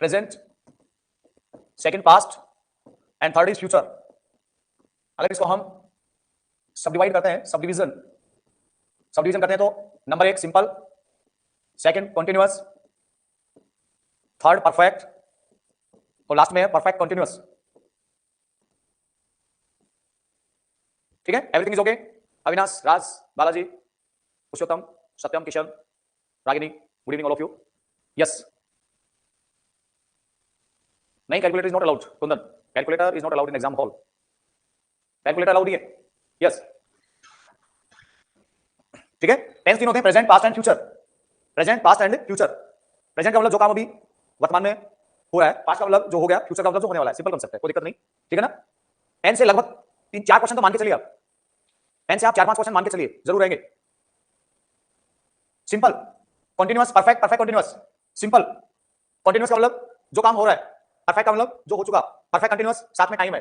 Present, second past and third is future. अगर इसको हम सब डिवाइड करते हैं, सब डिवीजन करते हैं, तो number 1 simple, second continuous, third perfect और लास्ट में है परफेक्ट कंटिन्यूअस। ठीक है, everything is okay. Avinash, Raj, Balaji, Purushottam, Satyam, Kishan, Ragini, good evening all of you. Yes, नहीं, calculator is not allowed Kundan, calculator is not allowed in exam hall. Calculator allowed है? Yes. ठीक है, tense तीन होते हैं, present, past and future. Present, past and future. Present का मतलब जो काम अभी वर्तमान में हो रहा है, पास्ट का मतलब जो हो गया, फ्यूचर का मतलब जो होने वाला है। सिंपल कांसेप्ट है, कोई दिक्कत नहीं। ठीक है ना। एन से लगभग 3-4 क्वेश्चन तो मान के चलिए आप, एन से आप 4-5 क्वेश्चन मान के चलिए, जरूर रहेंगे। Simple continuous, perfect, perfect continuous. Simple continuous का मतलब जो काम हो रहा है, परफेक्ट का मतलब जो हो चुका, परफेक्ट कंटिन्यूअस साथ में टाइम है,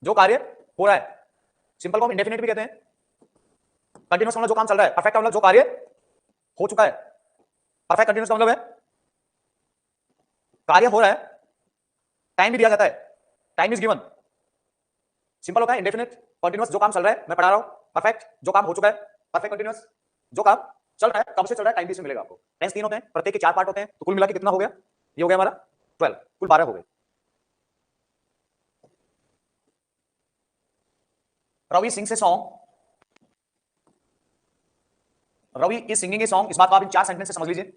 जो कार्य हो रहा है। सिंपल को हम इंडेफिनिट भी कहते हैं। कंटिन्यूअस का मतलब जो काम चल रहा है, परफेक्ट का मतलब जो कार्य हो चुका है। परफेक्ट कंटिन्यूअस का मतलब है कार्य हो रहा है, टाइम भी दिया जाता है, टाइम इज गिवन। सिंपल होता है इंडेफिनिट, कंटिन्यूअस जो काम चल रहा है, मैं पढ़ा रहा हूं, परफेक्ट जो काम हो चुका है, परफेक्ट कंटिन्यूअस जो काम चल रहा है, कब से चल रहा है, टाइम भी इसमें मिलेगा आपको। टेंस 3 होते हैं, प्रत्येक के 4 पार्ट होते हैं, तो कुल मिला के कितना हो गया? ये हो गया हमारा 12, कुल 12 हो गए। रवि सिंह से song, Ravi is singing a song, इस बात को आप इन 4 सेंटेंस से समझ लीजिए।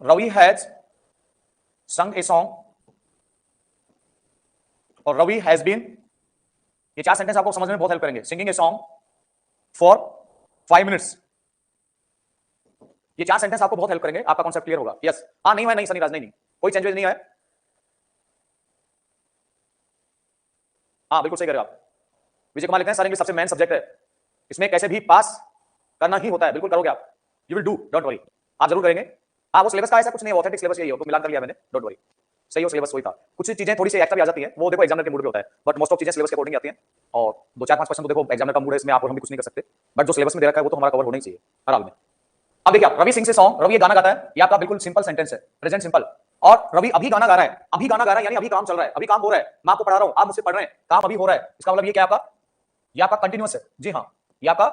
Ravi has sung a song और रवि हैज बीन, ये 4 सेंटेंस आपको समझने में बहुत हेल्प करेंगे। Singing a song for 5 minutes, ये 4 सेंटेंस आपको बहुत हेल्प करेंगे, आपका कॉन्सेप्ट क्लियर होगा। यस, हाँ, नहीं हुआ, नहीं सनी राज, नहीं, कोई चेंजेस नहीं है। हाँ, बिल्कुल सही कह रहे हो आप। विजय कुमार लिखते हैं सर इंग्लिश सबसे मेन सब्जेक्ट है, इसमें कैसे भी पास करना ही होता है। बिल्कुल करोगे आप, you will do, don't worry, आप जरूर करेंगे। हाँ, वो सिलेबस का ऐसा कुछ नहीं है, ऑथेंटिक सिलेबस यही हो, तो मिलान कर लिया मैंने, डोंट वरी, सही हो, सिलेबस वही था। कुछ चीजें थोड़ी सी एक्स्ट्रा भी आ जाती है, वो देखो एग्जामिनर के मूड पे होता है, बट मोस्ट ऑफ चीजें सिलेबस के अकॉर्डिंग आती हैं। और 2-4-5 क्वेश्चन तो देखो एग्जामिनर का मूड है, इसमें आप और हम भी कुछ नहीं कर सकते, बट जो सिलेबस में दे रखा है वो तो हमारा कवर होना ही चाहिए हर हाल में। अब देखिए आप, रवि सिंह से सॉन्ग, रवि ये गाना गाता है, ये आपका बिल्कुल सिंपल सेंटेंस है, प्रेजेंट सिंपल। और रवि अभी गाना गा रहा है, अभी गाना गा रहा है यानी अभी काम चल रहा है, अभी काम हो रहा है, मैं आपको पढ़ा रहा हूं, आप मुझसे पढ़ रहे हैं, काम अभी हो रहा है, इसका मतलब ये क्या आपका, ये आपका कंटिन्यूअस है। जी हाँ, ये आपका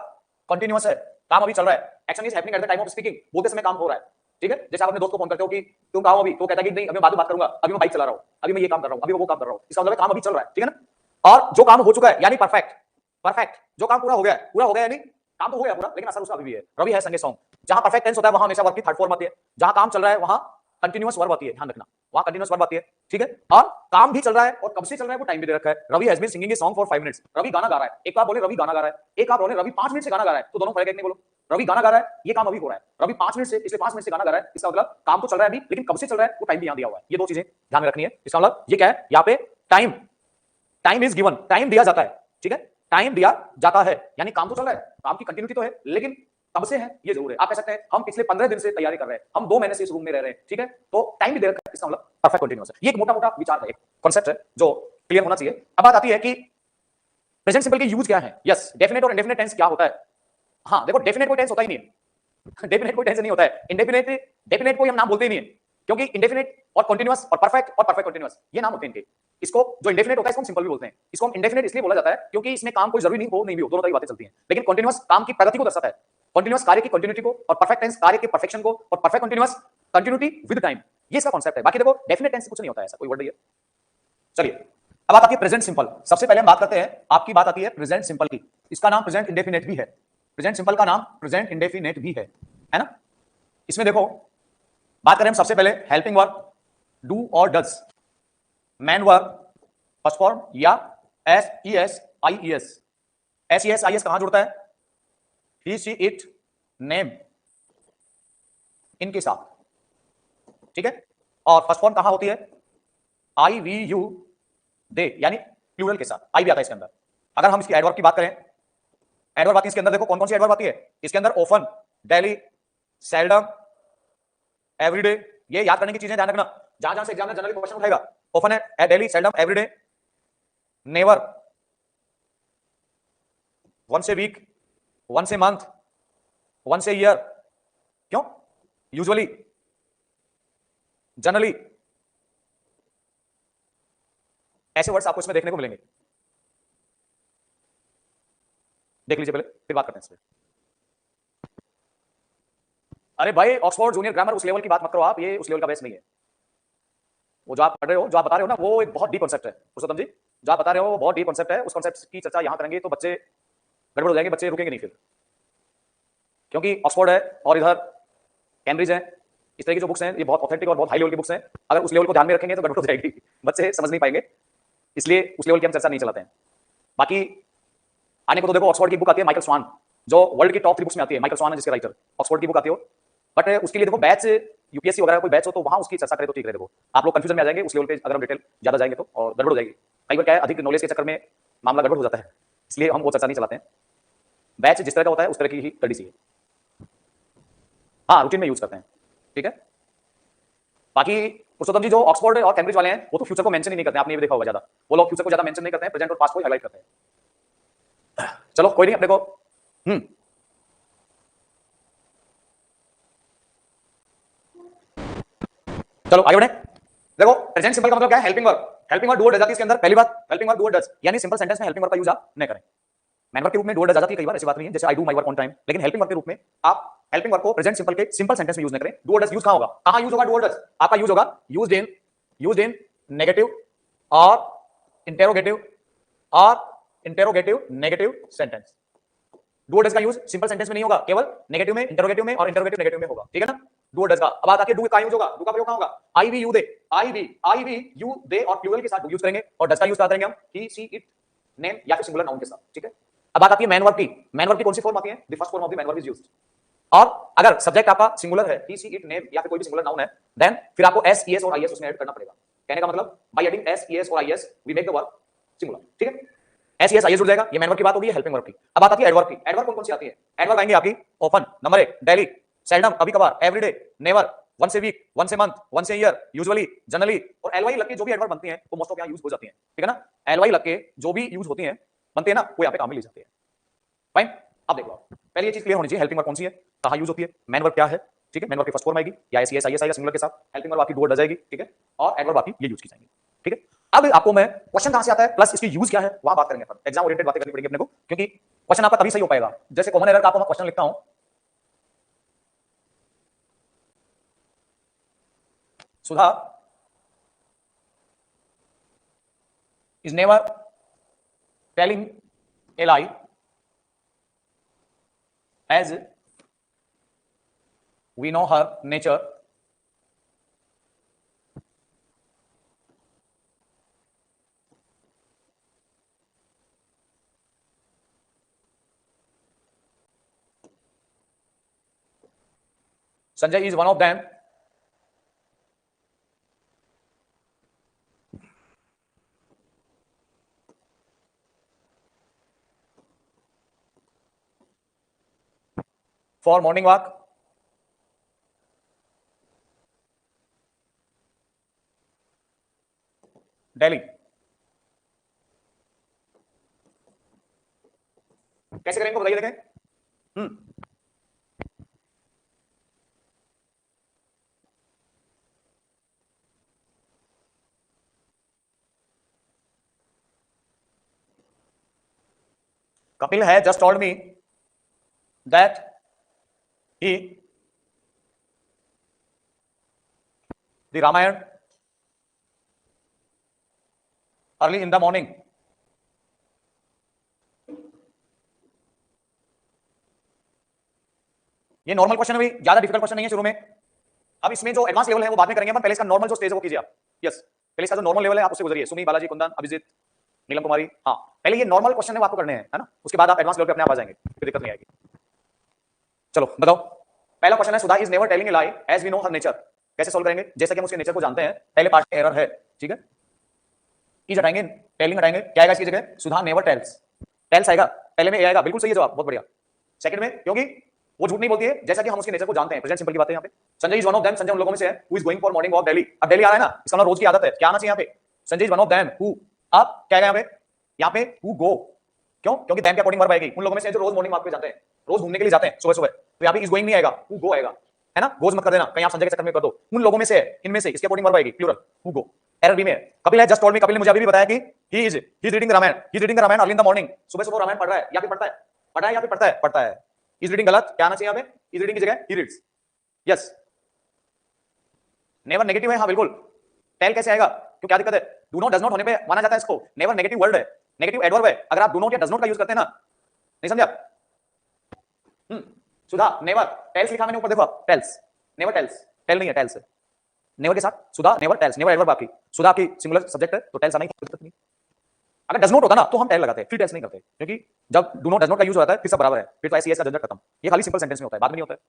कंटिन्यूअस है, काम अभी चल रहा है, action is happening at the time of speaking, बोलते समय काम हो रहा है। ठीक है, जैसे आप अपने दोस्त को फोन करते हो कि तुम कहाँ हो अभी, तो कहता है कि नहीं अभी बाद में बात करूंगा, अभी मैं बाइक चला रहा हूं, अभी मैं ये काम कर रहा हूं, अभी वो काम कर रहा हूं, इसका मतलब काम अभी चल रहा है। ठीक है ना। और जो काम हो चुका है यानी परफेक्ट, परफेक्ट जो काम पूरा हो गया है, पूरा हो गया यानी काम तो हो गया पूरा, लेकिन असर उसका अभी भी है। रवि है संगे सॉन्ग, जहां परफेक्ट टेंस होता है वहां हमेशा वर्ब की थर्ड फॉर्म आती है, जहां काम चल रहा है वहां कंटिन्यूअस वर्ब आती है, ध्यान रखना, वहां कंटिन्यूअस वर्ब आती है। ठीक है, और काम भी चल रहा है और कब से चल रहा है वो टाइम भी दे रखा है। Ravi has been singing a song for 5 minutes, Ravi गाना गा रहा है। एक आप बोले रवि गाना गा रहा है, एक आप बोले रवि 5 मिनट से गाना गा रहा है, तो दोनों फर्क है कि नहीं बोलो। रवि गाना गा रहा है, ये काम अभी हो रहा है, रवि 5 मिनट से, पिछले 5 मिनट से गाना गा रहा है, इसका मतलब काम तो चल रहा है अभी, लेकिन कब से चल रहा है वो टाइम भी यहां दिया हुआ है। ये दो चीजें ध्यान में रखनी है। इसका मतलब ये क्या है, यहाँ पे time, time is given, time दिया जाता है। ठीक है, टाइम दिया जाता है यानी काम तो चल रहा है, काम की कंटिन्यूटी तो है, लेकिन कब से है ये जरूर है। आप कह सकते हैं हम पिछले 15 दिन से तैयारी कर रहे हैं, हम 2 महीने से इस रूम में रह रहे हैं। ठीक है, तो टाइम भी दे रखा है, इसका मतलब परफेक्ट कंटिन्यूअस है। ये एक मोटा मोटा विचार है, एक कॉन्सेप्ट है जो क्लियर होना चाहिए। अब बात आती है कि प्रेजेंट सिंपल के यूज क्या है। यस, डेफिनेट और इंडेफिनेट टेंस क्या होता है। हाँ देखो, डेफिनेट कोई टेंस होता ही नहीं है, डेफिनेट कोई टेंस नहीं होता है। इंडेफिनेट, डेफिनेट को हम नाम बोलते ही नहीं है, क्योंकि इंडेफिनेट और कंटीन्यूअस और परफेक्ट कंटीन्यूअस ये नाम होते हैं इनके। इसको जो इंडेफिनेट होता है इसको हम सिंपल भी बोलते हैं। इसको हम इंडेफिनेट इसलिए बोला जाता है क्योंकि इसमें काम कोई जरूरी नहीं हो, नहीं भी हो, दोनों तरह की बातें चलती हैं। लेकिन कंटीन्यूअस काम की प्रगति को दर्शाता है, कंटीन्यूअस कार्य की कंटिन्यूटी को, और परफेक्ट टेंस कार्य के परफेक्शन को, और perfect continuous continuity with time, ये इसका कॉन्सेप्ट है। बाकी देखो डेफिनेट टेंस कुछ नहीं होता है, ऐसा कोई वर्ड नहीं है। चलिए अब बात आती है प्रेजेंट सिंपल। सबसे पहले हम बात करते हैं, आपकी बात आती है प्रेजेंट सिंपल की। इसका नाम प्रेजेंट इंडेफिनेट भी है, प्रेजेंट सिंपल का नाम प्रेजेंट इंडेफिनेट भी है ना। इसमें देखो बात करें हम सबसे पहले हेल्पिंग वर्ब, डू और does, main verb first form या S E S I E S. S E S I S कहां जुड़ता है, ही सी इट नेम इनके साथ। ठीक है, और फर्स्ट फॉर्म कहां होती है, आई वी यू दे, यानी प्लूरल के साथ आई भी आता है इसके अंदर। अगर हम इसकी एडवर्ब की बात करें, एडवर्ब आती है इसके अंदर, देखो कौन कौन सी एडवर्ब आती है इसके अंदर, ओफन, डेली, सेल्डम, एवरीडे। ये याद करने की चीजें ध्यान रखना, जहां जहां से एग्जाम में जनरली क्वेश्चन उठाएगा। ओफन है, daily, seldom, everyday, never, once a week, once a month, once a year. क्यों, यूजुअली, जनरली, ऐसे वर्ड्स आपको इसमें देखने को मिलेंगे। देख लीजिए पहले, फिर बात करते हैं इस पे। अरे भाई, ऑक्सफोर्ड जूनियर ग्रामर उस लेवल की बात मत करो आप, ये उस लेवल का बेस नहीं है। वो जो आप पढ़ रहे हो, जो आप बता रहे हो ना, वो एक बहुत डीप कॉन्सेप्ट है पुरुषोत्तम जी। जो आप बता रहे हो वो बहुत डीप कॉन्सेप्ट है। उस कॉन्सेप्ट की चर्चा यहां करेंगे तो बच्चे गड़बड़ हो जाएंगे, बच्चे रुकेंगे नहीं फिर। क्योंकि ऑक्सफोर्ड है और इधर कैम्ब्रिज है, इस तरह की जो बुक्स हैं ये बहुत ऑथेंटिक और बहुत हाई लेवल की बुक्स हैं। अगर उस लेवल को ध्यान में रखेंगे तो गड़बड़ हो जाएगी, बच्चे समझ नहीं पाएंगे, इसलिए उस लेवल की हम चर्चा नहीं चलाते हैं। बाकी आने को तो देखो, ऑक्सफोर्ड की बुक आती है माइकल स्वान, जो वर्ल्ड की टॉप 3 बुक्स में आती है। माइकल स्वान है जिसके राइटर, ऑक्सफोर्ड की बुक आती हो। बट उसके लिए देखो बैच, यूपीएससी वगैरह कोई बैच हो तो वहां उसकी चर्चा करें तो ठीक रहे। देखो आप लोग कंफ्यूजन में आ जाएंगे उस लेवल पे अगर हम डिटेल ज्यादा जाएंगे तो, और गड़बड़ हो जाएगी। कई बार क्या है, अधिक नॉलेज के चक्कर में मामला गड़बड़ हो जाता है, इसलिए हम वो चर्चा नहीं चलाते हैं। बैच जिस तरह का होता है उस तरह की ही स्टडी चाहिए। हाँ, रूटीन में यूज करते हैं, ठीक है। बाकी पुरुषोत्तम जी जो ऑक्सफोर्ड और कैम्ब्रिज वाले हैं वो तो फ्यूचर को मेंशन ही नहीं करते हैं, आपने ये भी देखा होगा। ज्यादा वो लोग फ्यूचर को ज्यादा मेंशन नहीं करते हैं, प्रेजेंट और पास्ट को हाईलाइट करते हैं। चलो कोई नहीं, अपने को चलो आगे बढ़े। देखो प्रेजेंट सिंपल का मतलब क्या है, helping verb. Helping verb do word does आती है इसके अंदर। पहली बात, helping verb do word does, यानी सिंपल सेंटेंस में हेल्पिंग वर्ब का यूज आप नहीं करें। मैन वर्ब के रूप में डू वर्ड डज आ जाती है कई बार, ऐसी बात नहीं है, जैसे I do my work on time. लेकिन हेल्पिंग वर्ब के रूप में आप हेल्पिंग वर्ब को प्रेजेंट सिंपल के सिंपल सेंटेंस में यूज नहीं करें। डू वर्ड डज यूज कहां होगा, कहां यूज होगा डू वर्ड डज? आपका यूज होगा यूज्ड इन नेगेटिव और interrogative negative sentence. Do word does का यूज सिंपल सेंटेंस में नहीं होगा, केवल नेगेटिव में, इंटरोगेटिव में और इंटरोगेटिव नेगेटिव में होगा, ठीक है ना। डू वर्ड डज का अब बात आती है, डू का यूज होगा, डू का प्रयोग कहां होगा? I we you they, I we you they और प्लूरल के साथ डू यूज करेंगे, और डज का यूज करेंगे हम ही सी इट नेम या फिर सिंगुलर नाउन के साथ, ठीक है। अब बात आती है मैन वर्ब की। मैन वर्ब की कौन सी फॉर्म आती है? The first form of the man verb is used. और अगर सब्जेक्ट आपका सिंगुलर है, ही सी इट नेम या फिर कोई भी सिंगुलर नाउन है, देन फिर आपको एस ई एस और आई एस उसमें ऐड करना पड़ेगा। कहने का मतलब by adding S E S और I S we make the verb singular, ठीक है। S E S I S जुड़ जाएगा, ये मैन वर्ब की बात होगी, हेल्पिंग वर्ब की। अब बात आती है एडवर्ब की। एडवर्ब कौन कौन सी आती है? एडवर्ब आएंगे आपकी ओपन, नंबर 1 डेली, सेल्डम कभी कभार, everyday, never, once a week, once a month, once a year, usually, generally, और एलवाई लग के जो भी एडवर्ब बनती हैं वो मोस्ट ऑफ यहां यूज हो जाती हैं, ठीक है ना। एलवाई लग के जो भी यूज होती हैं, बनती है ना, वो यहां पे काम में ली जाती है। फाइन, अब देखो पहले ये चीज क्लियर होनी चाहिए, हेल्पिंग वर्ब कौन सी है, कहां यूज होती है, मैन वर्ब क्या है, ठीक है। मैन वर्ब की फर्स्ट फॉर्म आएगी या S E S I S आएगा सिंगुलर के साथ, हेल्पिंग वर्ब आपकी डू वर्ड डज आएगी, ठीक है, और एडवर्ब आपकी ये यूज की जाएंगी, ठीक है। अब आपको मैं क्वेश्चन कहां से आता है प्लस इसकी यूज क्या है वहां बात करेंगे, एग्जाम ओरिएंटेड बातें करनी पड़ेगी अपने को, क्योंकि क्वेश्चन आपका तभी सही हो पाएगा। जैसे कॉमन एरर का आपको मैं क्वेश्चन लिखता हूं, सुधा is never telling a lie as we know her nature. Sanjay is one of them. For morning walk, Delhi. कैसे करेंगे बताइए, देखें। Kapil has just told me that he the Ramayana early in the morning. ये normal question है भाई, ज्यादा difficult question नहीं है शुरू में। अब इसमें जो एडवांस लेवल है वो बाद में करेंगे, पहले इसका नॉर्मल जो स्टेज है वो कीजिए आप। यस, पहले इसका जो नॉर्मल लेवल है आप उससे गुजरिए। सुमी, बालाजी, कुंदन, अभिजीत, नीलम कुमारी, हाँ पहले ये नॉर्मल क्वेश्चन है वो आपको करने हैं, है ना। उसके बाद आप एडवांस लेवल पे अपने आप आ जाएंगे, कोई दिक्कत नहीं आएगी। चलो बताओ, पहला क्वेश्चन है, Sudha is never telling a lie as we know her nature. कैसे सोल्व करेंगे? जैसे कि हम उसके नेचर को जानते हैं, पहले पार्ट में एरर है, ठीक है। इज हटाएंगे, टेलिंग हटाएंगे, क्या आएगा इसकी जगह? सुधा नेवर टेल्स। टेल्स आएगा, पहले में ए आएगा, बिल्कुल सही है जवाब, बहुत बढ़िया। सेकंड में, क्योंकि वो झूठ नहीं बोलती है, जैसा कि हम उसके नेचर को जानते हैं, प्रेजेंट सिंपल की बात है यहाँ पे। Sanjay is one of them, Sanjay उन लोगों में से है, who is going for morning walk daily. अब डेली आ रहा है ना, इसका मतलब रोज की आदत है, क्या आना चाहिए यहाँ पे? Sanjay is one of them who, अब क्या आएगा यहाँ पे हु गो। क्यों? क्योंकि देम के अकॉर्डिंग वर्ब आएगी, उन लोगों में से जो रोज मॉर्निंग वॉक पे जाते हैं, रोज घूमने के लिए जाते हैं सुबह सुबह, तो यहाँ पे इज गोइंग नहीं आएगा, हु गो आएगा। है ना, गोज मत कर देना कहीं आप संजय के चक्कर में कर दो। उन लोगों में से है, इनमें से, इसके अकॉर्डिंग वर्ब आएगी plural, who go. Error B में है, कपिल है जस्ट टोल्ड मी, कपिल ने मुझे अभी भी बताया कि he is reading the Ramayan, he is reading the Ramayan early in the morning, सुबह सुबह रामायण पढ़ रहा है या फिर पढ़ता है, पढ़ रहा है या फिर पढ़ता है, पढ़ता है। इज रीडिंग गलत, क्या आना चाहिए यहाँ पे, इज रीडिंग की जगह he reads. Yes, never negative है, हाँ बिल्कुल। टेल कैसे आएगा, क्यों क्या दिक्कत है, डू नॉट डज नॉट होने पे माना जाता है इसको, नेवर नेगेटिव वर्ड है, नेगेटिव एडवर्ब है, अगर आप डू नॉट या डज नॉट का यूज करते हैं ना, नहीं समझे आप। सुधा नेवर, टेल्स लिखा मैंने ऊपर देखो आप, टेल्स, नेवर टेल्स, टेल नहीं है, टेल्स है, नेवर के साथ सुधा नेवर टेल्स, नेवर एडवर्ब आपकी, सुधा की सिंगुलर सब्जेक्ट है तो टेल्स आना ही दिक्कत नहीं। अगर डज नॉट होता ना तो हम टेल लगाते हैं, फिर टेल्स नहीं करते, क्योंकि जब डू नॉट डज नॉट का यूज होता है फिर सब बराबर है, फिर तो एस का झंझट खत्म। ये खाली सिंपल सेंटेंस में होता है, बाद में नहीं होता है।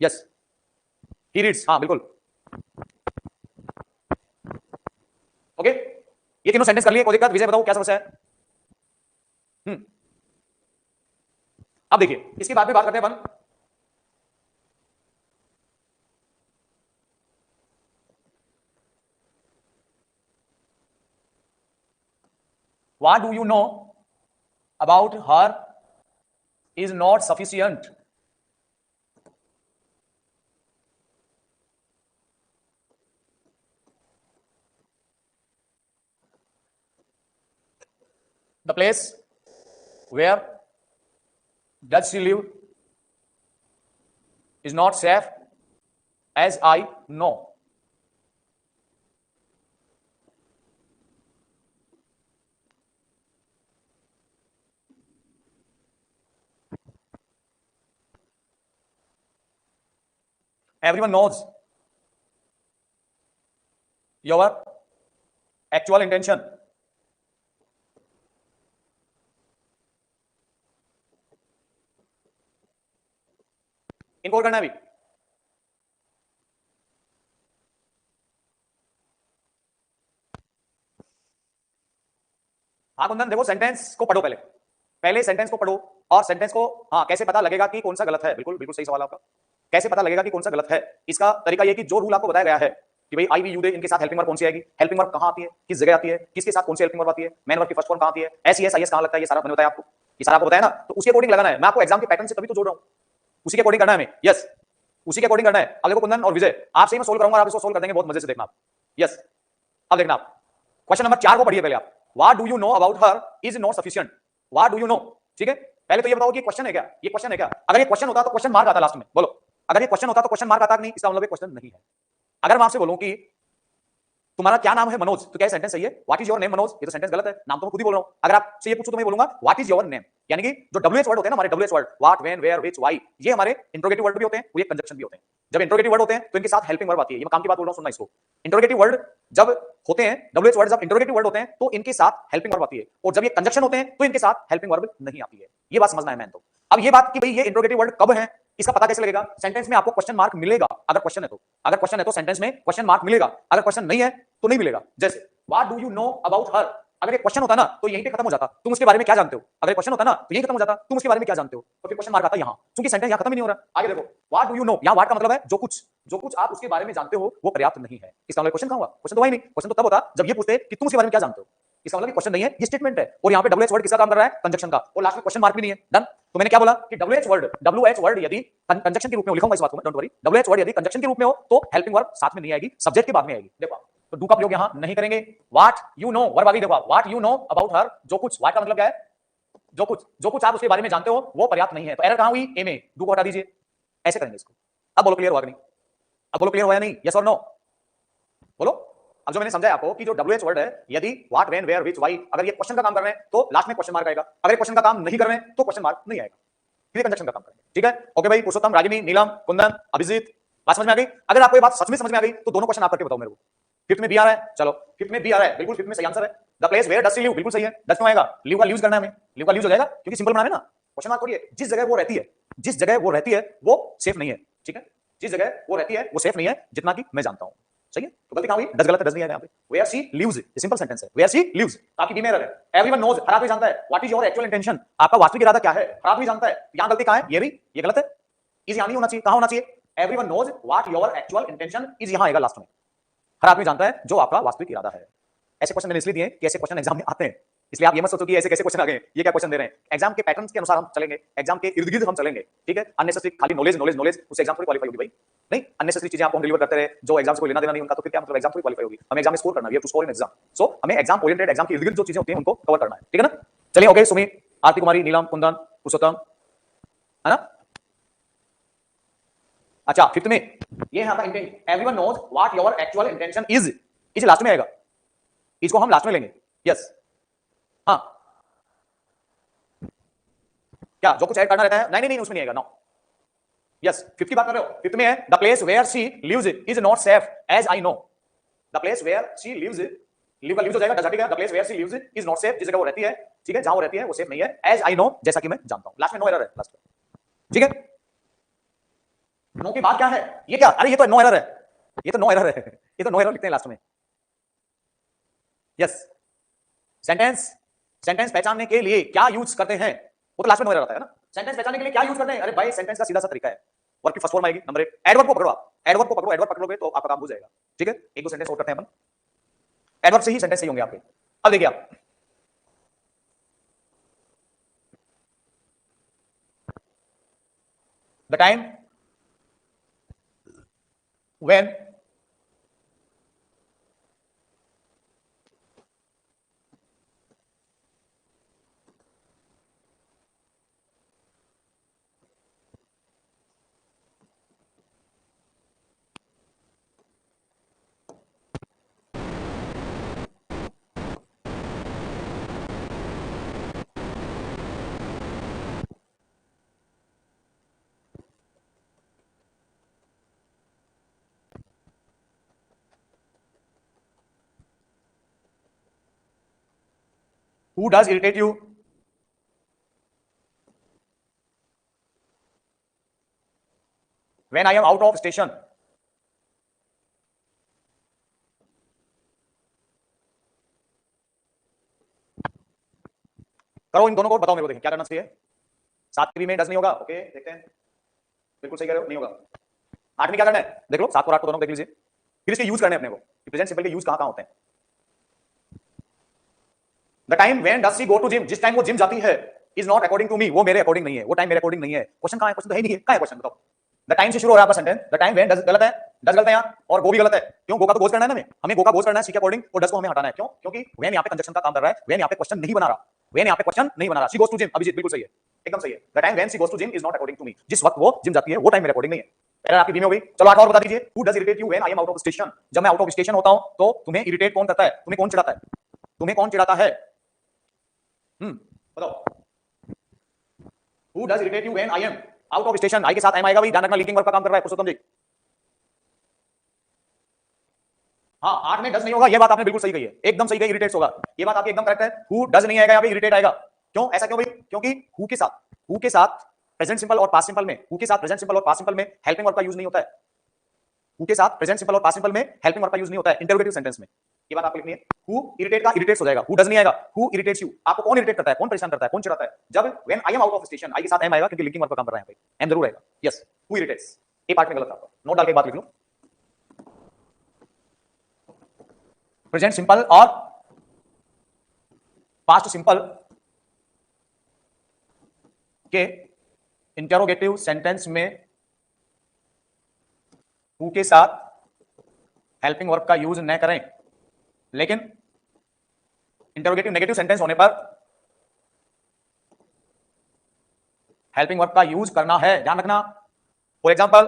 यस, ही रीड्स, हाँ बिल्कुल। ओके, ये तीनों सेंटेंस कर लिए, कोई दिक्कत, विजय बताओ क्या समस्या है। अब देखिए इसके बाद में बात करते हैं अपन what do you know about her is not sufficient. The place where does she live is not safe as I know. Everyone knows your actual intention. इनको और करना है अभी। हाँ कुंदन देखो, सेंटेंस को पढ़ो, पहले पहले सेंटेंस को पढ़ो और सेंटेंस को, हाँ कैसे पता लगेगा कि कौन सा गलत है, बिल्कुल बिल्कुल सही सवाल आपका, कैसे पता लगेगा कि कौन सा गलत है। इसका तरीका ये कि जो रूल आपको बताया गया है कि भाई आई वी यू दे, इनके साथ हेल्पिंग वर्ब कौन सी आएगी, हेल्पिंग वर्ब कहां आती है, किस जगह आती है, किसके साथ कौन सी हेल्पिंग वर्ब आती है, मैन वर्ब की फर्स्ट फॉर्म कहां आती है, S E S I S कहां लगता है, ये सारा मैंने बताया आपको, ये सारा आपको बताया ना, तो उसके अकॉर्डिंग लगाना है। मैं आपको एग्जाम के पैटर्न से तभी तो जोड़ रहा हूं, उसी के अकॉर्डिंग करना है हमें। यस, उसी के अकॉर्डिंग करना है। अब देखो कुंदन और विजय, आपसे ही मैं सोल्व करूंगा, आप इसको सोल्व कर देंगे बहुत मजे से, देखना आप। यस, अब देखना आप क्वेश्चन नंबर 4 को पढ़िए पहले आप। What do you know about her is not sufficient. What do you know, ठीक है, पहले तो ये बताओ कि क्वेश्चन है क्या, ये क्वेश्चन है क्या। अगर ये क्वेश्चन होता तो क्वेश्चन मार्क आता लास्ट में, बोलो। अगर ये क्वेश्चन होता तो क्वेश्चन मार्क आता नहीं, इसका मतलब ये क्वेश्चन नहीं है। अगर मैं आपसे बोलूं कि तुम्हारा क्या नाम है मनोज, तो क्या सेंटेंस सही है, what is your name Manoj, ये तो सेंटेंस गलत है, नाम तो मैं खुद ही बोल रहा हूं। अगर आपसे ये पूछूं तो मैं बोलूंगा व्हाट इज योर नेम, यानी कि जो डब्ल्यूएच वर्ड होते हैं ना हमारे, WH word, what, when, where, which, why, ये हमारे इंट्रोगेटिव वर्ड भी होते हैं, ये कंजक्शन भी होते हैं। जब इंट्रोगेटिव वर्ड होते हैं तो इनके साथ हेल्पिंग वर्ब आती है, ये मैं काम की बात बोल रहा हूं, सुनना इसको। इंट्रोगेटिव वर्ड जब होते हैं, डब्ल्यूएच वर्ड जब इंट्रोगेटिव वर्ड होते हैं तो इनके साथ हेल्पिंग वर्ब आती है, और जब ये कंजक्शन होते हैं तो इनके साथ हेल्पिंग वर्ब नहीं आती है। ये बात समझना है मैन। तो अब ये बात कि भाई ये इंट्रोगेटिव वर्ड कब है, इसका पता कैसे लगेगा, सेंटेंस में आपको क्वेश्चन मार्क मिलेगा अगर क्वेश्चन है तो, अगर क्वेश्चन है तो सेंटेंस में क्वेश्चन मार्क मिलेगा, अगर क्वेश्चन नहीं है तो नहीं मिलेगा। जैसे what do you know about her, अगर ये क्वेश्चन होता ना तो यहीं पे खत्म हो जाता, तुम उसके बारे में क्या जानते हो। अगर ये क्वेश्चन होता ना तो यहीं खत्म हो जाता, तुम उसके बारे में क्या जानते हो, तो फिर क्वेश्चन मार्क आता यहां, क्योंकि सेंटेंस यहां खत्म ही नहीं हो रहा। आगे देखो, व्हाट डू यू नो, यहां व्हाट का मतलब है जो कुछ, जो कुछ आप उसके बारे में जानते हो वो पर्याप्त नहीं है। इसका मतलब क्वेश्चन कहां हुआ, क्वेश्चन तो वही नहीं, क्वेश्चन तो तब होता जब ये पूछते कि तुम उसके बारे में क्या जानते हो। इसका मतलब क्वेश्चन नहीं है, ये स्टेटमेंट है। और यहाँ पे डब्ल्यूएच वर्ड किसका काम कर रहा है, कंजक्शन का, और लास्ट में क्वेश्चन मार्क भी नहीं है। डन। तो मैंने क्या बोला कि डब्ल्यूएच वर्ड यदि कंजक्शन के रूप में हो, लिखूंगा इस बात को मैं, डोंट वरी, डब्ल्यूएच वर्ड यदि कंजक्शन के रूप में हो तो हेल्पिंग वर्ब साथ में नहीं आएगी, सब्जेक्ट के बाद में आएगी। देखो तो डू का प्रयोग यहां नहीं करेंगे। व्हाट यू नो, वर्ब आ गई, देखो what you know about her, जो कुछ, व्हाट का मतलब क्या है, जो कुछ, जो कुछ आप उसके बारे में जानते हो वो पर्याप्त नहीं है। तो एरर कहां हुई, ए में, डू को हटा दीजिए, ऐसे करेंगे इसको। अब बोलो क्लियर हुआ कि नहीं, अब बोलो क्लियर हुआ या नहीं, यस और नो बोलो। अब जो मैंने समझाया आपको कि जो डब्ल्यूएच वर्ड है, यदि what, when, where, which, why, अगर ये क्वेश्चन का काम कर रहे हैं तो लास्ट में क्वेश्चन मार्क आएगा, अगर क्वेश्चन का काम नहीं कर रहे हैं तो क्वेश्चन मार्क नहीं आएगा, फिर कंजक्शन का काम करेंगे। ठीक है, ओके भाई, पुरुषोत्तम, रागिनी, नीलम, कुंदन, अभिजीत, बात समझ में आ गई। अगर आपको ये बात सच में समझ में आ गई तो दोनों क्वेश्चन आप करके बताओ मेरे को। फिफ्थ में बी आ रहा है, चलो फिफ्थ में बी आ रहा है, बिल्कुल फिफ्थ में सही आंसर है। The place where does she live, बिल्कुल सही है। डज क्यों आएगा, लिव का यूज करना है हमें, लिव का यूज हो जाएगा क्योंकि सिंपल बनाना है ना, क्वेश्चन मार्क थोड़ी है। जिस जगह वो रहती है, जिस जगह वो रहती है वो सेफ नहीं है, ठीक है, जिस जगह वो रहती है वो सेफ नहीं है, जितना कि मैं जानता हूं। सही है, तो गलती कहां हुई, डज गलत है, डज नहीं आएगा यहाँ पे। वेयर शी लिव्स, ये सिंपल सेंटेंस है, वेयर शी लिव्स, आपकी बी में एरर है। एवरीवन नोज, हर आदमी जानता है, what is your actual intention, आपका वास्तविक इरादा क्या है, हर आदमी जानता है। यहां गलती कहां है, ये भी, ये गलत है, इज यहां नहीं होना चाहिए, कहां होना चाहिए, everyone knows what your actual intention is, यहां आएगा लास्ट में। हर आदमी जानता है जो आपका वास्तविक इरादा है। ऐसे क्वेश्चन मैंने इसलिए दिए कि ऐसे क्वेश्चन एग्जाम में आते हैं, इसलिए आप ये मत सोचो कि ऐसे कैसे क्वेश्चन आ गए, ये क्या क्वेश्चन दे रहे हैं। एग्जाम के पैटर्न के अनुसार हम चलेंगे, एग्जाम के इर्द गिर्द हम चलेंगे, ठीक है। अननेसेसरी खाली नॉलेज नॉलेज नॉलेज, उससे एग्जाम थोड़ी क्वालिफाई होगी भाई। नहीं, अननेसेसरी चीजें आपको हम डिलीवर करते रहे जो एग्जाम से कोई लेना देना नहीं उनका, तो फिर क्या मतलब एग्जाम थोड़ी क्वालिफाई होगी। हमें एग्जाम में स्कोर करना है, we have to score in exam. So हमें एग्जाम ओरिएंटेड, एग्जाम के इर्द गिर्द जो चीजें होती हैं उनको कवर करना है, ठीक है ना। चलिए ओके, सुमी, आरती कुमारी, नीलम, कुंदन, पुरुषोत्तम, है ना। अच्छा, फिफ्थ में ये है आपका intent. Everyone knows what your actual intention is. Is last में आएगा, इसको हम लास्ट में लेंगे। यस, हाँ, क्या जो कुछ ऐड करना रहता है? नहीं नहीं नहीं, उसमें नहीं आएगा, नो। यस, फिफ्थ की बात कर रहे हो। फिफ्थ में है the place where she lives is not safe as I know. The place where she lives, live का लिव्स हो जाएगा, does the place where she lives is not safe, जिस जगह वो रहती है, ठीक है, जहां वो रहती है वो सेफ नहीं है, एज आई नो, जैसा कि मैं जानता हूं। लास्ट में नो एरर है, लास्ट में, ठीक है। नो की बात क्या है? ये क्या, अरे ये तो नो एरर है, ये तो नो एरर है, ये तो नो एरर लिखते हैं लास्ट में। यस, सेंटेंस, सेंटेंस पहचानने के लिए क्या यूज करते हैं, वो तो लास्ट में नो एरर आता है ना। सेंटेंस पहचानने के लिए क्या यूज करते हैं? अरे भाई, सेंटेंस का सीधा सा तरीका है, वर्ब की फर्स्ट फॉर्म आएगी, नंबर एक, एडवर्ब को पकड़ो आप, एडवर्ब को पकड़ो, एडवर्ब पकड़ोगे तो आपका काम हो जाएगा, ठीक है। एक दो सेंटेंस और करते हैं अपन, एडवर्ब से ही सेंटेंस सही होंगे आपके। अब देखिए आप, the time when who does irritate you, when I am out of station, करो इन दोनों को, बताओ मेरे को, देखिए क्या करना चाहिए। सात की में डज नहीं होगा, ओके देखते हैं, बिल्कुल सही कह रहे हो, नहीं होगा। आठ में क्या करना है, देख लो, सात और आठ को दोनों देख लीजिए, फिर इसके यूज करने अपने को, प्रेजेंट सिंपल के यूज कहां कहां होते हैं। The time when does she go to gym, जिस टाइम वो जिम जाती है, is not according to me, वो मेरे अकॉर्डिंग नहीं है, वो टाइम मेरे अकॉर्डिंग नहीं है। क्वेश्चन कहां है? क्वेश्चन तो है नहीं है, कहां है क्वेश्चन, बताओ। द टाइम से शुरू हो रहा है आपका sentence, the time when does गलत है, डज गलत है यहाँ, और गो भी गलत है। क्यों? गो का तो गोज करना है ना, हमें गो का गोज करना है सी के अकॉर्डिंग, और डज को हमें हटाना है। क्यों? क्योंकि व्हेन यहाँ पे कंजक्शन का काम कर रहा है, व्हेन यहाँ पे क्वेश्चन नहीं बना रहा, व्हेन यहाँ पे क्वेश्चन नहीं बना रहा। She goes to gym, Abhijit बिल्कुल सही है, एकदम सही है। The time when she goes to gym is not according to me, जिस वक्त वो जिम जाती है वो टाइम मेरे अकॉर्डिंग नहीं है। एरर आपकी बीमे हो गई। चलो आठ और बता दीजिए, who does irritate you when I am out of station, जब मैं आउट ऑफ स्टेशन होता हूं तो तुम्हें इरिटेट कौन करता है, तुम्हें कौन चिढ़ाता है, तुम्हें कौन चिढ़ाता है, बताओ। Who does irritate you when I am out of station? आई के साथ एम आएगा भाई, ध्यान रखना, लीडिंग वर्ब का काम कर रहा है पुरुषोत्तम जी। हाँ, आठ में डज नहीं होगा, ये बात आपने बिल्कुल सही कही है, एकदम सही कही, इरिटेट्स होगा, ये बात आपकी एकदम करेक्ट है। हु डज नहीं आएगा यहाँ पे, इरिटेट आएगा। क्यों ऐसा, क्यों भाई? क्योंकि हु के साथ, हु के साथ प्रेजेंट सिंपल और पास्ट सिंपल में, हु के साथ प्रेजेंट सिंपल और पास्ट सिंपल में हेल्पिंग वर्ब का यूज नहीं होता है। हु के साथ प्रेजेंट सिंपल और पास्ट सिंपल में हेल्पिंग वर्ब का यूज नहीं होता है इंटरोगेटिव सेंटेंस में, ये बात आपको लिखनी है। हु इरिटेट का इरिटेट्स हो जाएगा, हु डज नहीं आएगा, हु इरिटेट्स यू, आपको कौन इरिटेट करता है, कौन परेशान करता है, कौन चिढ़ाता है, जब when I am out of station, I के साथ एम आएगा क्योंकि लिंकिंग वर्ब का काम कर रहा है, एम जरूर आएगा। यस, हु इरिटेट्स, ये पार्ट में गलत था आपका, नोट डाल के बात लिख लो। प्रेजेंट सिंपल और पास्ट सिंपल के इंटरोगेटिव सेंटेंस में हु के साथ हेल्पिंग वर्ब का यूज न करें, लेकिन इंटरोगेटिव नेगेटिव सेंटेंस होने पर हेल्पिंग वर्ब का यूज करना है, ध्यान रखना। For example,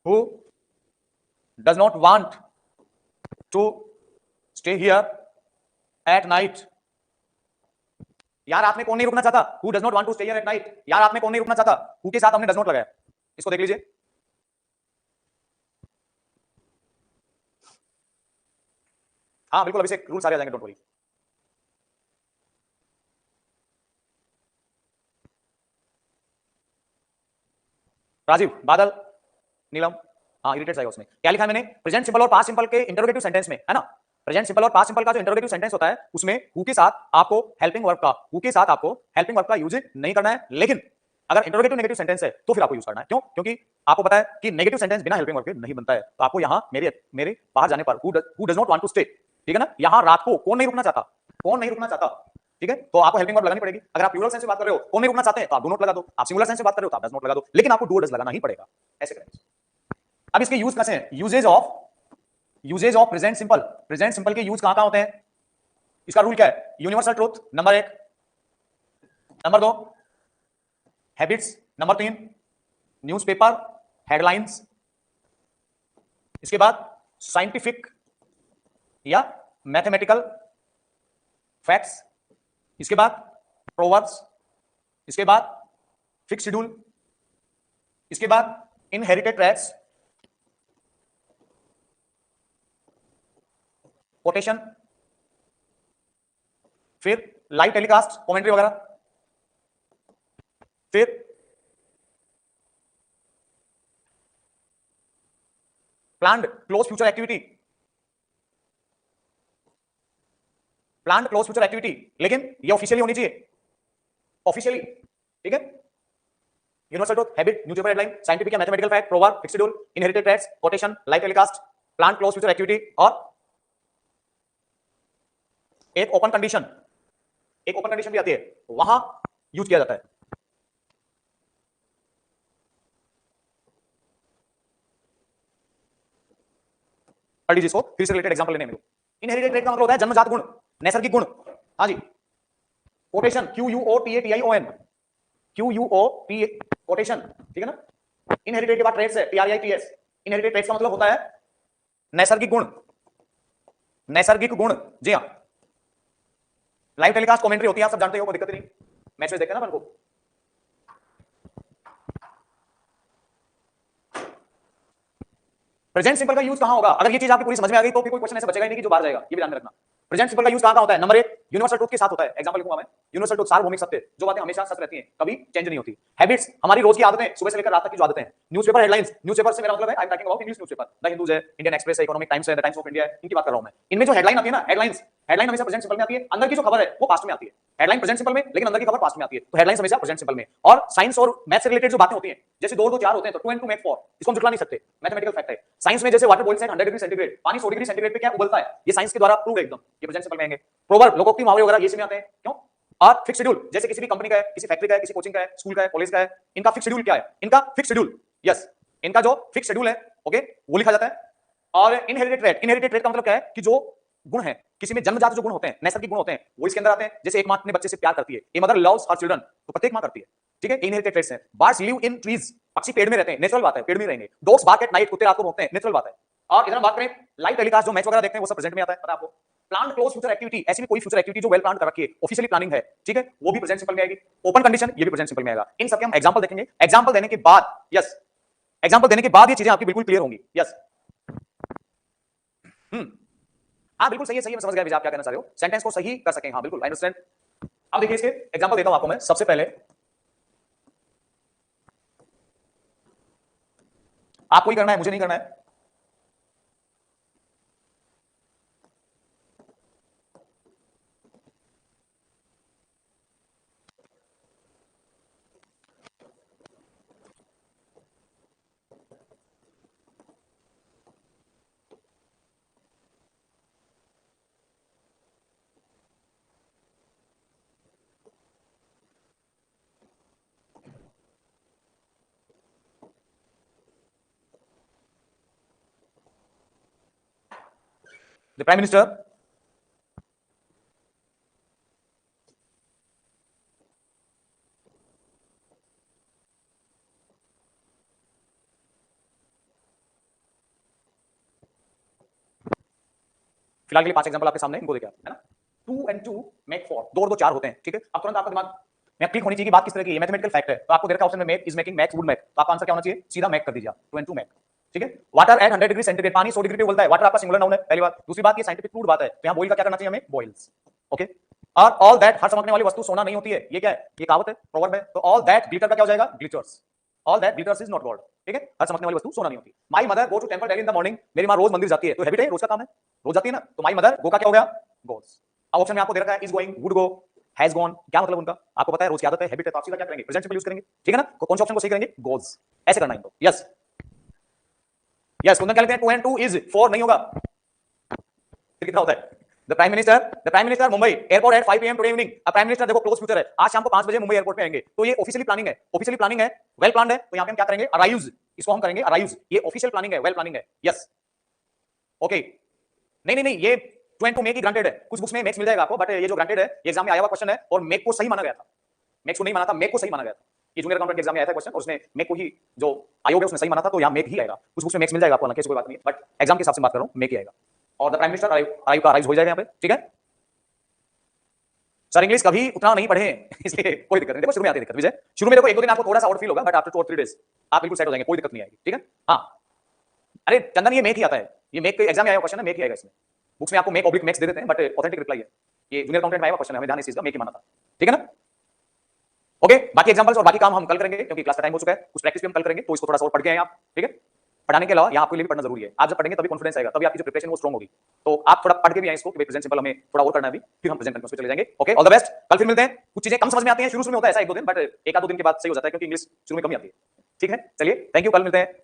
who does not want to stay here at night, यार रात में कौन नहीं रुकना चाहता, who does not want to stay here at night, यार रात में कौन नहीं रुकना चाहता, हु के साथ हमने डज नॉट लगाया, इसको देख लीजिए। हाँ बिल्कुल, अभी से रूल सारे आ जाएंगे, डोंट वरी। राजीव, बादल, नीलम, हाँ इरिटेट आएगा उसमें। क्या लिखा है मैंने, प्रेजेंट सिंपल और पास्ट सिंपल के इंटरोगेटिव सेंटेंस में, है ना, प्रेजेंट सिंपल और पास्ट सिंपल का जो इंटरोगेटिव सेंटेंस होता है उसमें हु के साथ आपको हेल्पिंग वर्ब का, हु के साथ आपको हेल्पिंग वर्ब का यूज नहीं करना है, लेकिन अगर इंटरोगेटिव नेगेटिव सेंटेंस है तो फिर आपको यूज करना है। क्यों? क्योंकि आपको पता है कि नेगेटिव सेंटेंस बिना हेल्पिंग वर्ब के नहीं बनता है, तो आपको यहां मेरे बाहर जाने पर who does not want to stay, ठीक है ना, यहां रात को कौन नहीं रुकना चाहता, कौन नहीं रुकना चाहता, ठीक है, तो आपको हेल्पिंग वर्ब लगानी पड़ेगी। अगर आप प्लूरल सेंस में बात कर रहे हो, कौन नहीं रुकना चाहते हैं, तो आप डू नॉट लगा दो। आप सिंगुलर सेंस में बात कर रहे हो तो आप डज नॉट लगा दो, लेकिन आपको डू डज लगाना ही पड़ेगा, ऐसे करेंगे। अब इसके यूज कैसे हैं? Usages of present simple. Present simple के यूज कहां होते हैं? इसका रूल क्या है? Universal truth number 1, number 2 habits, number 3 newspaper headlines, इसके बाद साइंटिफिक या मैथमेटिकल फैक्ट्स, इसके बाद प्रोवर्ब्स, इसके बाद फिक्स शेड्यूल, इसके बाद इनहेरिटेड ट्रैट्स, कोटेशन, फिर लाइव टेलीकास्ट कमेंट्री वगैरह, फिर planned close future activity, planned close future activity, लेकिन ये ऑफिशियली होनी चाहिए, ऑफिशियली, ठीक है। Universal truth, habit, newspaper headline, scientific या mathematical fact, proverb, fix schedule, inherited traits, quotation, live telecast, planned close future activity, और एक ओपन कंडीशन, एक ओपन कंडीशन भी आती है, वहां यूज किया जाता है। पढ़ लीजिए इसको, फिर से रिलेटेड एग्जांपल लेने में। इनहेरिटेड ट्रेट का मतलब होता है जन्मजात गुण, नैसर्गिक गुण। हाँ जी, कोटेशन QUOTATION, QUOT कोटेशन, ठीक है ना। इनहेरिटेड के बाद ट्रेट्स है TRITS। इनहेरिटेड ट्रेट्स का मतलब होता है नैसर्गिक गुण, नैसर्गिक गुण, जी हाँ। लाइव टेलीकास्ट कमेंट्री होती है, आप सब जानते हो, कोई दिक्कत नहीं, मैच में देखते हैं ना अपन को। प्रेजेंट सिंपल का यूज कहां होगा? अगर ये चीज आपकी पूरी समझ में आ गई तो फिर कोई क्वेश्चन ऐसा बचेगा ही नहीं कि जो बाहर जाएगा, ये भी ध्यान में रखना। प्रेजेंट सिंपल का यूज कहां होता है? नंबर 1 यूनिवर्सल ट्रूथ के साथ होता है। एग्जांपल लिखूंगा मैं, यूनिवर्सल ट्रूथ सार्वभौमिक सत्य, जो बातें हमेशा सच रहती हैं, कभी चेंज नहीं होती। हैबिट्स, हमारी रोज की आदतें, सुबह से लेकर रात तक की जो आदतें हैं। न्यूज़पेपर हेडलाइंस, न्यूज़पेपर से मेरा मतलब है I am talking about English newspaper, the Hindu है, इंडियन एक्सप्रेस है, इकोनॉमिक टाइम्स है, द टाइम्स ऑफ इंडिया है, इनकी बात कर रहा हूं मैं। इनमें जो हेडलाइन आती है ना, हेडलाइंस, हेडलाइन हमेशा प्रेजेंट सिंपल में आती है, अंदर की जो खबर है वो पास्ट में आती है। हेडलाइन प्रेजेंट सिंपल में, लेकिन अंदर की खबर पास्ट में आती है, तो हेडलाइंस हमेशा प्रेजेंट सिंपल में। और साइंस और मैथ से रिलेटेड जो बातें होती हैं, जैसे 2 और 2 4 होते हैं, तो 2 and 2 make 4, इसको हम जुटला नहीं सकते, मैथमेटिकल फैक्ट है। साइंस में जैसे water boils at 100 degree centigrade, पानी 100 डिग्री सेंटीग्रेड पे क्या उबलता है, ये साइंस के द्वारा प्रूव है एकदम, ये प्रेजेंट सिंपल में आएंगे। प्रोवर्ब, लोकोक्ति, मुहावरे वगैरह ये से में आते हैं, क्यों? और फिक्स शेड्यूल, जैसे किसी भी कंपनी का है, किसी फैक्ट्री का है, किसी कोचिंग का है, स्कूल का है, कॉलेज का है, इनका फिक्स शेड्यूल क्या है? इनका फिक्स शेड्यूल, यस, इनका जो फिक्स शेड्यूल है, ओके, वो लिखा जाता है। और इनहेरिटेड ट्रेट, इनहेरिटेड ट्रेट का मतलब क्या है कि जो गुण है, किसी में जन्मजात जो गुण होते हैं, नैसर्गिक गुण होते हैं, वो इसके अंदर आते हैं। जैसे एक मां अपने बच्चे से प्यार करती है, a mother loves her children, तो प्रत्येक मां करती है, ठीक है, इनहेरिटेड ट्रेट्स हैं। बर्ड्स लिव इन ट्रीज, पक्षी पेड़ में रहते हैं, नेचुरल बात है, पेड़ में रहेंगे। डॉग्स बार्क एट नाइट, कुत्ते रात को भौंकते हैं, नेचुरल बात है। और इधर हम बात करें लाइव टेलीकास्ट, जो मैच वगैरह देखते हैं, वो सब प्रेजेंट में आता है, पता है आपको। प्लान क्लोज फ्यूचर एक्टिविटी, ऐसी भी कोई फ्यूचर एक्टिविटी जो वेल प्लान कर रखी है, ऑफिशियली प्लानिंग है, ठीक है, वो भी प्रेजेंट सिंपल में आएगी। ओपन कंडीशन, ये भी प्रेजेंट सिंपल में आएगा। इन सब के हम एग्जांपल देखेंगे, एग्जांपल देने के बाद, यस, एग्जांपल देने के बाद ये चीजें आपकी बिल्कुल क्लियर होंगी, यस। हाँ बिल्कुल सही है, सही है, मैं समझ गया आप क्या कहना चाह रहे हो, सेंटेंस को सही कर सकें, हाँ बिल्कुल, आई अंडरस्टैंड। अब देखिए इसके एग्जांपल देता हूं आपको मैं। सबसे पहले आपको ही करना है, मुझे नहीं करना है। द प्राइम मिनिस्टर फिलहाल के लिए 5 एग्जांपल आपके सामने, इनको देखिए, है ना। 2 and 2 make 4, 2 और 2 4 होते हैं, ठीक है। अब तुरंत आपका दिमाग में क्लिक होनी चाहिए कि बात किस तरह की है, मैथमेटिकल फैक्ट है। तो आपको दे रखा है ऑप्शन में make, is making, max, would make, तो आपका आंसर क्या होना चाहिए? सीधा मेक कर दीजिए, 2 and 2 मेक, ठीक है। वाटर एट 100 डिग्री सेंटीग्रेड, पानी 100 डिग्री पे उबलता है, वाटर आपका सिंगुलर नाउन है, पहली बात। दूसरी बात, ये साइंटिफिक प्रूव्ड बात है, तो यहां बॉयल का क्या करना चाहिए हमें? Boils, okay. और ऑल दैट, हर चमकने वाली वस्तु सोना नहीं होती है, ये क्या है? ये कहावत है, प्रोवर्ब है। तो ऑल दैट ग्लिटर का क्या हो जाएगा? Glitters, all that glitters is not gold, ठीक है। हर चमकने वाली वस्तु सोना नहीं होती। My mother go to temple daily in the morning, मेरी मां रोज मंदिर जाती है, तो हैबिट है, रोज का काम है, रोज जाती है ना, तो माई मदर गो का क्या हो गया? गोस। अब ऑप्शन में आपको दे रखा है is going, would go, has gone, क्या मतलब उनका? आपको पता है, रोज की आदत है, हैबिट है, तो आप सीधा क्या करेंगे? प्रेजेंट सिंपल यूज करेंगे, ठीक है ना। कौन से ऑप्शन को सही करेंगे? गोज, ऐसे करना है इनको, यस यस। कुंदन क्या लिखते हैं? 2 and 2 is 4 नहीं होगा, फिर कितना होता है? The prime minister Mumbai airport at 5 PM today evening. अब प्राइम मिनिस्टर देखो क्लोज फ्यूचर है, आज शाम को 5 बजे मुंबई एयरपोर्ट पे आएंगे, तो ये ऑफिशियली प्लानिंग है, वेल प्लान्ड है। तो यहां पे हम क्या करेंगे, अराइव्स, इसको हम करेंगे अराइव्स। ये ऑफिशियल प्लानिंग है, वेल प्लानिंग है, यस ओके। नहीं ये टू मेक ही ग्रांटेड है, कुछ बुक्स में मेक्स मिल जाएगा आपको, बट ये जो ग्रांटेड है ये एग्जाम में आया हुआ क्वेश्चन है, और मेक को सही माना गया था, मेक्स को नहीं माना था, मेक को सही माना गया था। ये जूनियर अकाउंटेंट एग्जाम में आया था क्वेश्चन, और उसने मेक को ही, जो आयोग है उसने सही माना था, तो यहाँ मेक ही आएगा। कुछ बुक्स में मेक्स मिल जाएगा आपको, हालांकि ऐसी कोई बात नहीं है, बट एग्जाम के हिसाब से बात कर रहा हूँ, मेक ही आएगा। और द प्राइम मिनिस्टर अराइव का अराइव हो जाएगा यहाँ पे, ठीक है सर। इंग्लिश कभी उतना नहीं पढ़े इसलिए कोई दिक्कत नहीं। देखो शुरू में आती है दिक्कत विजय, शुरू में देखो 1-2 दिन आपको थोड़ा सा आउट फील होगा, बट आफ्टर 2 और 3 डेज आप बिल्कुल सेट हो जाएंगे, कोई दिक्कत नहीं आएगी, ठीक है। हाँ अरे चंदन ये मेक ही आता है, ये मेक एग्जाम में आया क्वेश्चन है, मेक ही आएगा इसमें। बुक्स में आपको मेक ऑब्लिक मेक्स दे देते हैं, बट ऑथेंटिक रिप्लाई है, ये जूनियर अकाउंटेंट में आया क्वेश्चन है, हमें ध्यान इस चीज का मेक ही माना था, ठीक है ना। ओके बाकी एग्जांपल्स और बाकी काम हम कल करेंगे, क्योंकि क्लास का टाइम हो चुका है, कुछ प्रैक्टिस भी हम कल करेंगे, तो इसको थोड़ा सा और पढ़ के आए आप, ठीक है। पढ़ाने के अलावा यहाँ आपके लिए भी पढ़ना जरूरी है, आप जब पढ़ेंगे तभी कॉन्फिडेंस आएगा, तभी आपकी जो प्रिपरेशन वो स्ट्रांग होगी। तो आप थोड़ा पढ़ के भी आए इसको कि प्रेजेंट सिंपल हमें थोड़ा और करना है, फिर हम प्रेजेंट करके उस पे चले जाएंगे। ओके ऑल द बेस्ट, कल फिर मिलते हैं। कुछ चीजें कम समझ में आती हैं, शुरू में होता है ऐसा 1-2 दिन, बट 1-2 दिन के बाद सही हो जाता है, क्योंकि इंग्लिश शुरू में कम ही आती है, ठीक है। चलिए थैंक यू, कल मिलते हैं।